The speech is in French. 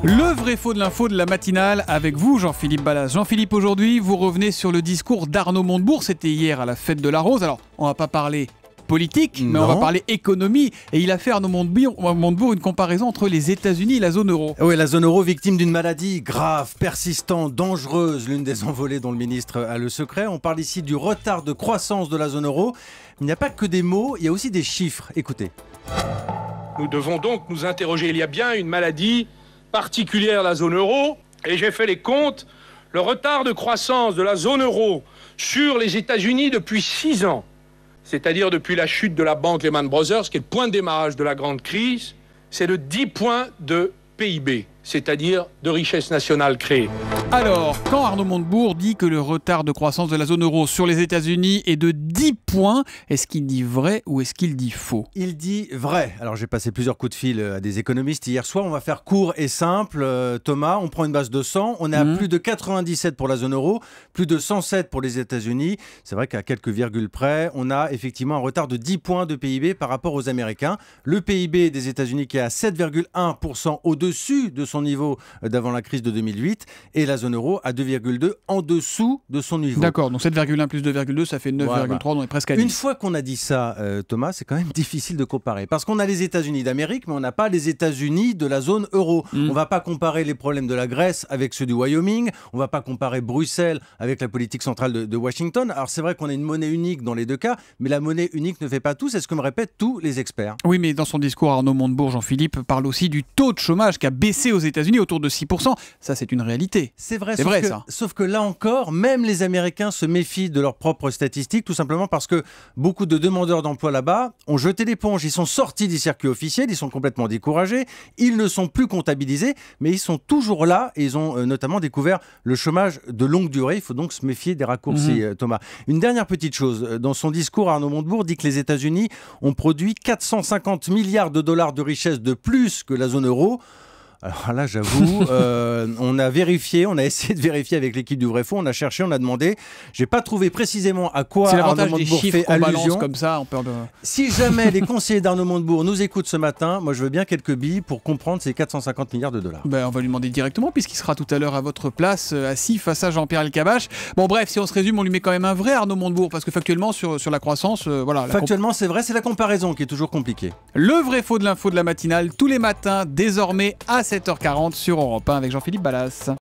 Le vrai faux de l'info de la matinale avec vous, Jean-Philippe Ballas. Jean-Philippe, aujourd'hui, vous revenez sur le discours d'Arnaud Montebourg. C'était hier à la fête de la Rose. Alors, on va pas parler politique, mais on va parler économie. Et il a fait, Arnaud Montebourg, une comparaison entre les États-Unis et la zone euro. Oui, la zone euro victime d'une maladie grave, persistante, dangereuse, l'une des envolées dont le ministre a le secret. On parle ici du retard de croissance de la zone euro. Il n'y a pas que des mots, il y a aussi des chiffres. Écoutez. Nous devons donc nous interroger. Il y a bien une maladie particulière à la zone euro, et j'ai fait les comptes. Le retard de croissance de la zone euro sur les États-Unis depuis 6 ans, c'est-à-dire depuis la chute de la banque Lehman Brothers, qui est le point de démarrage de la grande crise, c'est de 10 points de PIB, c'est-à-dire de richesse nationale créée. Alors, quand Arnaud Montebourg dit que le retard de croissance de la zone euro sur les États-Unis est de 10 points, est-ce qu'il dit vrai ou est-ce qu'il dit faux? Il dit vrai. Alors j'ai passé plusieurs coups de fil à des économistes hier soir. On va faire court et simple. Thomas, on prend une base de 100. On est à plus de 97 pour la zone euro, plus de 107 pour les États-Unis. C'est vrai qu'à quelques virgules près, on a effectivement un retard de 10 points de PIB par rapport aux Américains. Le PIB des États-Unis qui est à 7,1% au-dessus de son niveau d'avant la crise de 2008 et la zone euro à 2,2 en dessous de son niveau. D'accord, donc 7,1 plus 2,2, ça fait 9,3, on est presque à 10. Une fois qu'on a dit ça, Thomas, c'est quand même difficile de comparer. Parce qu'on a les États-Unis d'Amérique, mais on n'a pas les États-Unis de la zone euro. On ne va pas comparer les problèmes de la Grèce avec ceux du Wyoming. On ne va pas comparer Bruxelles avec la politique centrale de Washington. Alors c'est vrai qu'on a une monnaie unique dans les deux cas, mais la monnaie unique ne fait pas tout. C'est ce que me répètent tous les experts. Oui, mais dans son discours, Arnaud Montebourg, Jean-Philippe, parle aussi du taux de chômage qui a baissé aux États-Unis autour de 6%. Ça, c'est une réalité. C'est vrai, ça. Sauf que là encore, même les Américains se méfient de leurs propres statistiques, tout simplement parce que beaucoup de demandeurs d'emploi là-bas ont jeté l'éponge. Ils sont sortis du circuit officiel, ils sont complètement découragés, ils ne sont plus comptabilisés, mais ils sont toujours là et ils ont notamment découvert le chômage de longue durée. Il faut donc se méfier des raccourcis, Thomas. Une dernière petite chose. Dans son discours, Arnaud Montebourg dit que les États-Unis ont produit 450 milliards de dollars de richesse de plus que la zone euro. Alors là, j'avoue, on a vérifié, on a essayé de vérifier avec l'équipe du Vrai Faux, on a cherché, on a demandé. J'ai pas trouvé précisément à quoi Arnaud Montebourg fait allusion. Comme ça, on perd de... Si jamais les conseillers d'Arnaud Montebourg nous écoutent ce matin, moi je veux bien quelques billes pour comprendre ces 450 milliards de dollars. Ben, on va lui demander directement, puisqu'il sera tout à l'heure à votre place, assis face à Jean-Pierre Elkabbach. Bon bref, si on se résume, on lui met quand même un vrai Arnaud Montebourg, parce que factuellement, sur la croissance, voilà. Factuellement, c'est vrai, c'est la comparaison qui est toujours compliquée. Le Vrai Faux de l'info de la matinale, tous les matins, désormais à 7h40 sur Europe 1 avec Jean-Philippe Ballas.